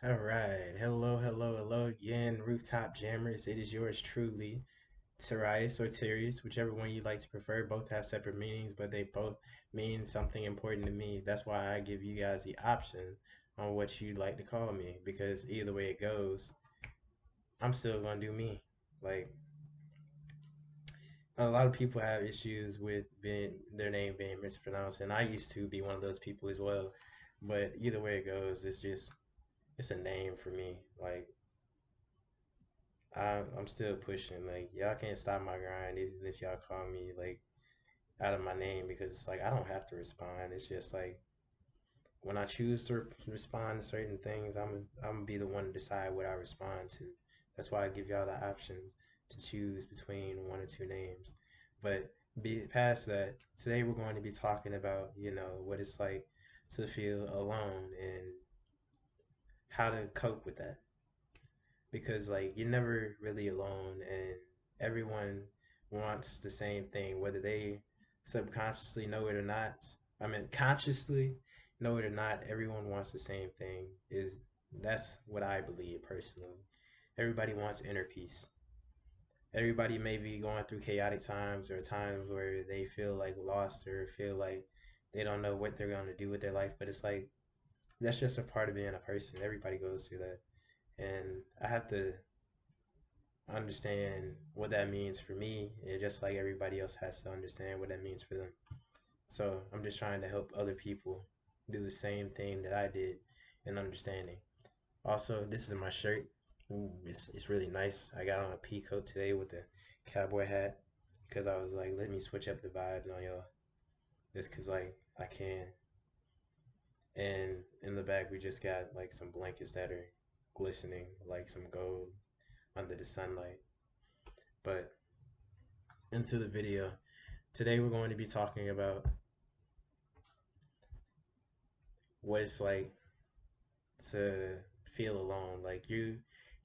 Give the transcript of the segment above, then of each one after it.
All right. Hello, hello, hello again, Rooftop Jammers. It is yours truly, Tarius or Tirius, whichever one you like to prefer. Both have separate meanings, but they both mean something important to me. That's why I give you guys the option on what you'd like to call me, because either way it goes, I'm still gonna do me. Like a lot of people have issues with being their name being mispronounced, and I used to be one of those people as well. But either way it goes, it's a name for me. Like I'm still pushing. Like y'all can't stop my grind, even if y'all call me like out of my name, because it's like I don't have to respond. It's just like when I choose to respond to certain things, I'm gonna be the one to decide what I respond to. That's why I give y'all the options to choose between one or two names. But be past that, today we're going to be talking about what it's like to feel alone and how to cope with that, because like you're never really alone, and everyone wants the same thing, whether they subconsciously know it or not. I mean consciously know it or not, everyone wants the same thing. Is That's what I believe personally. Everybody wants inner peace. Everybody may be going through chaotic times or times where they feel like lost or feel like they don't know what they're going to do with their life, but it's like that's just a part of being a person. Everybody goes through that, and I have to understand what that means for me, and just like everybody else has to understand what that means for them. So I'm just trying to help other people do the same thing that I did in understanding. Also, this is my shirt. Ooh, it's really nice. I got on a pea coat today with a cowboy hat because I was like, let me switch up the vibe on y'all. Just because like I can. And in the back we just got like some blankets that are glistening like some gold under the sunlight. But into the video. Today we're going to be talking about what it's like to feel alone. Like you're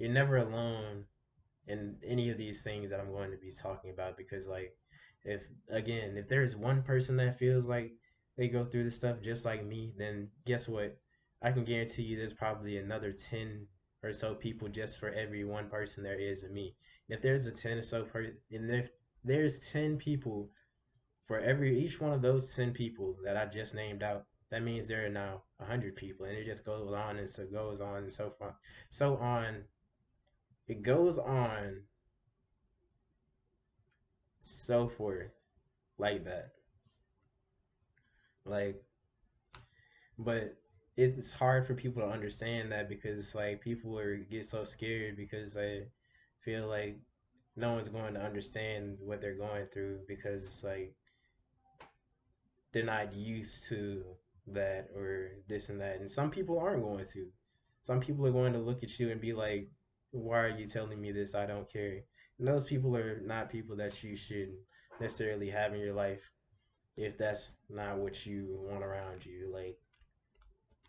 never alone in any of these things that I'm going to be talking about, because like if there's one person that feels like they go through this stuff just like me, then guess what? I can guarantee you there's probably another 10 or so people just for every one person there is in me. And if there's a 10 or so person, and if there's 10 people for every each one of those 10 people that I just named out, that means there are now 100 people, and it just goes on and so goes on and so far, so on. It goes on, so forth, like that. Like, but it's hard for people to understand that, because it's like people are get so scared because they feel like no one's going to understand what they're going through, because it's like they're not used to that or this and that. And some people aren't going to. Some people are going to look at you and be like, why are you telling me this? I don't care. And those people are not people that you should necessarily have in your life if that's not what you want around you. Like,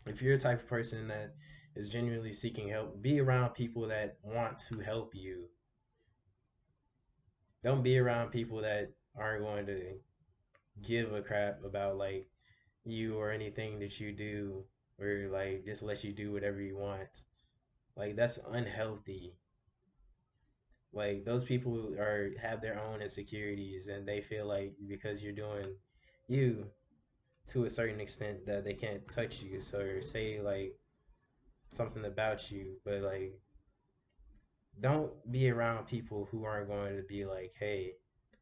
if you're a type of person that is genuinely seeking help, be around people that want to help you. Don't be around people that aren't going to give a crap about like you or anything that you do, or like just let you do whatever you want. Like that's unhealthy. Like those people are have their own insecurities, and they feel like because you're doing you to a certain extent that they can't touch you, so or say like something about you. But like don't be around people who aren't going to be like, hey,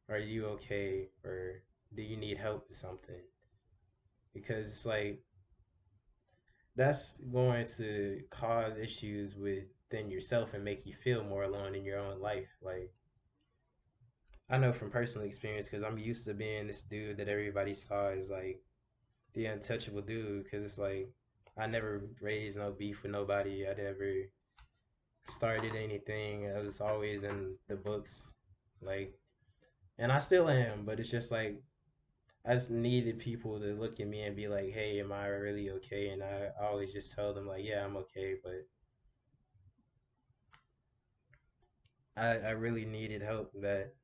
are you okay, or do you need help with something? Because it's like that's going to cause issues within yourself and make you feel more alone in your own life. Like I know from personal experience, because I'm used to being this dude that everybody saw as like the untouchable dude. Because it's like I never raised no beef with nobody. I never started anything. I was always in the books, like, and I still am. But it's just like I just needed people to look at me and be like, "Hey, am I really okay?" And I always just tell them like, "Yeah, I'm okay," but I really needed help that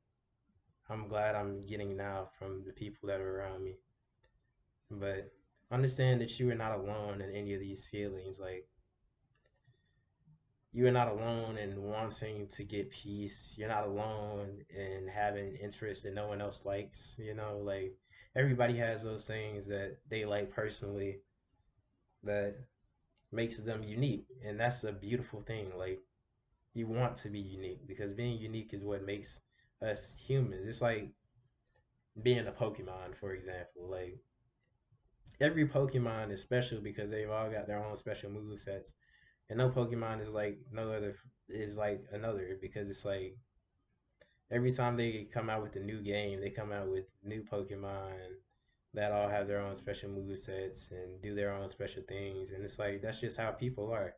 I'm glad I'm getting now from the people that are around me. But understand that you are not alone in any of these feelings. Like you're not alone in wanting to get peace. You're not alone in having interests that no one else likes. Like everybody has those things that they like personally that makes them unique. And that's a beautiful thing. Like you want to be unique because being unique is what makes us humans. It's like being a Pokemon, for example. Like every Pokemon is special because they've all got their own special move sets. And no Pokemon is like no other is like another because it's like every time they come out with a new game, they come out with new Pokemon that all have their own special move sets and do their own special things. And it's like that's just how people are.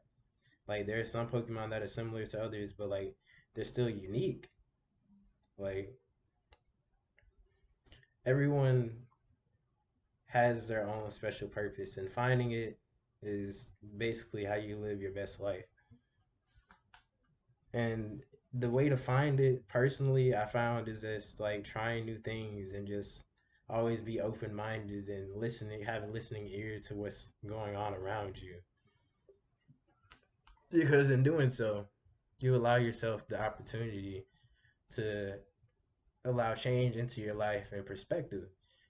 Like there's some Pokemon that are similar to others, but like they're still unique. Like everyone has their own special purpose, and finding it is basically how you live your best life. And the way to find it personally, I found is just like trying new things and just always be open minded and listening, have a listening ear to what's going on around you. Because in doing so, you allow yourself the opportunity to allow change into your life and perspective.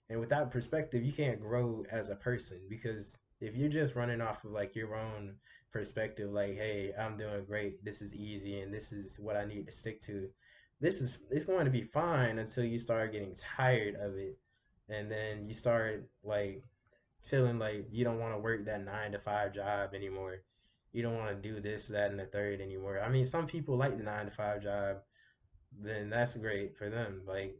And without perspective, you can't grow as a person because if you're just running off of like your own perspective, like, hey, I'm doing great, this is easy, and this is what I need to stick to, it's going to be fine until you start getting tired of it. And then you start like feeling like you don't want to work that 9 to 5 job anymore. You don't want to do this, that, and the third anymore. I mean, some people like the 9 to 5 job, then that's great for them. Like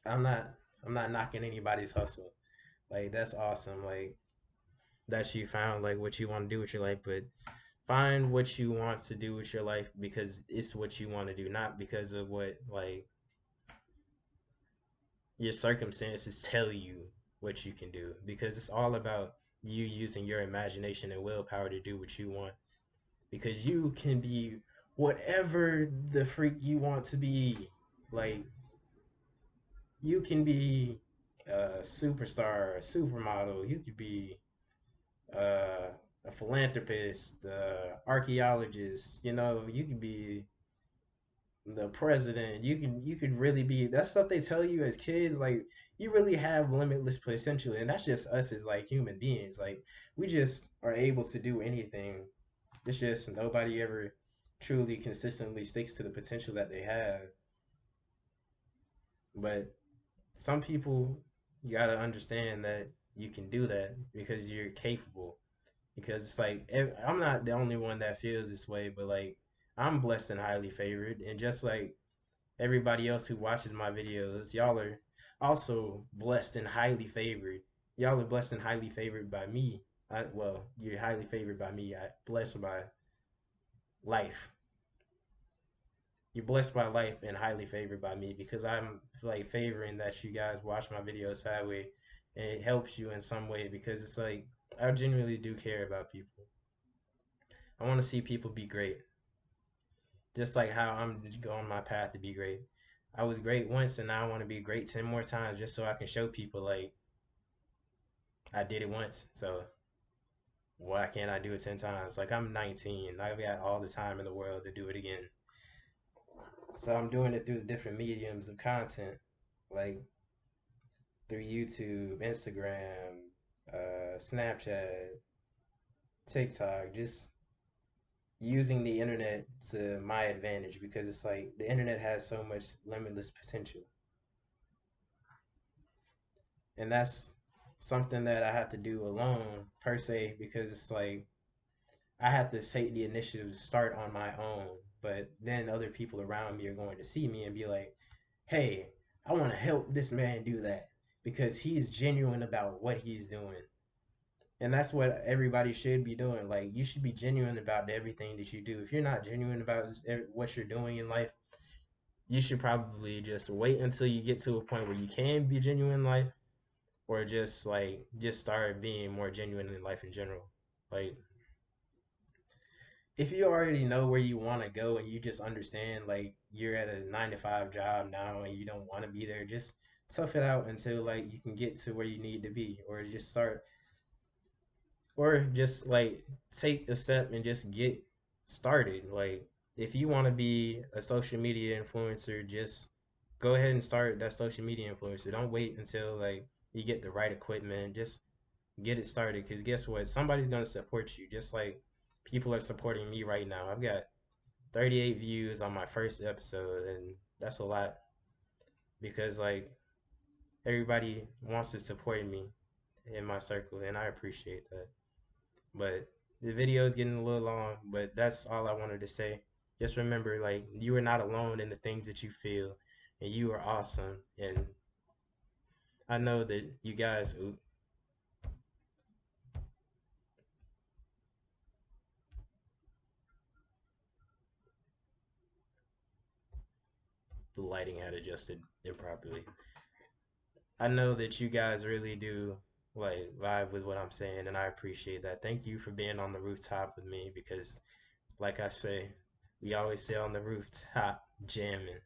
I'm not I'm not knocking anybody's hustle. Like that's awesome. Like that you found like what you want to do with your life, but find what you want to do with your life because it's what you want to do, not because of what like your circumstances tell you what you can do. Because it's all about you using your imagination and willpower to do what you want. Because you can be whatever the freak you want to be. Like you can be a superstar, a supermodel. You could be uh, a philanthropist, archaeologist. You could be the president. You could really be. That's stuff they tell you as kids. Like you really have limitless potential, and that's just us as like human beings. Like we just are able to do anything. It's just nobody ever truly consistently sticks to the potential that they have. But some people, you gotta understand that you can do that because you're capable. Because it's like I'm not the only one that feels this way, but like I'm blessed and highly favored, and just like everybody else who watches my videos, y'all are also blessed and highly favored. Y'all are blessed and highly favored by me. Well, you're highly favored by me. Blessed by life. You're blessed by life and highly favored by me because I'm like favoring that you guys watch my videos that way and it helps you in some way because it's like I genuinely do care about people. I want to see people be great, just like how I'm going my path to be great. I was great once and now I want to be great 10 more times just so I can show people like I did it once. So why can't I do it 10 times? Like I'm 19. I've got all the time in the world to do it again. So I'm doing it through the different mediums of content, like through YouTube, Instagram, Snapchat, TikTok, just using the internet to my advantage because it's like the internet has so much limitless potential. And that's something that I have to do alone per se because it's like I have to take the initiative to start on my own, but then other people around me are going to see me and be like, "Hey, I want to help this man do that because he's genuine about what he's doing." And that's what everybody should be doing. Like you should be genuine about everything that you do. If you're not genuine about what you're doing in life, you should probably just wait until you get to a point where you can be genuine in life or just start being more genuine in life in general. Like if you already know where you want to go and you just understand like you're at a 9 to 5 job now and you don't want to be there, just tough it out until like you can get to where you need to be, or just like take a step and just get started. Like, if you want to be a social media influencer, just go ahead and start that social media influencer. Don't wait until like you get the right equipment. Just get it started. Because guess what? Somebody's gonna support you. Just like people are supporting me right now. I've got 38 views on my first episode, and that's a lot because like everybody wants to support me in my circle, and I appreciate that. But the video is getting a little long, but that's all I wanted to say. Just remember, like, you are not alone in the things that you feel, and you are awesome. And I know that you guys, ooh, the lighting had adjusted improperly. I know that you guys really do like vibe with what I'm saying, and I appreciate that. Thank you for being on the rooftop with me because, like I say, we always say on the rooftop jamming,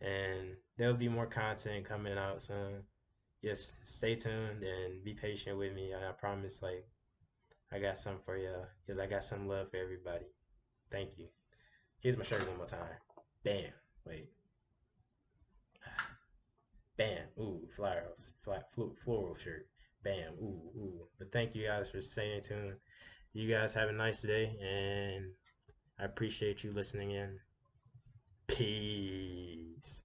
and there'll be more content coming out soon. Just stay tuned and be patient with me, and I promise, like, I got something for you because I got some love for everybody. Thank you. Here's my shirt one more time. Bam. Wait. Bam. Ooh, flowers. Floral shirt. Bam. Ooh, ooh. But thank you guys for staying tuned. You guys have a nice day, and I appreciate you listening in. Peace.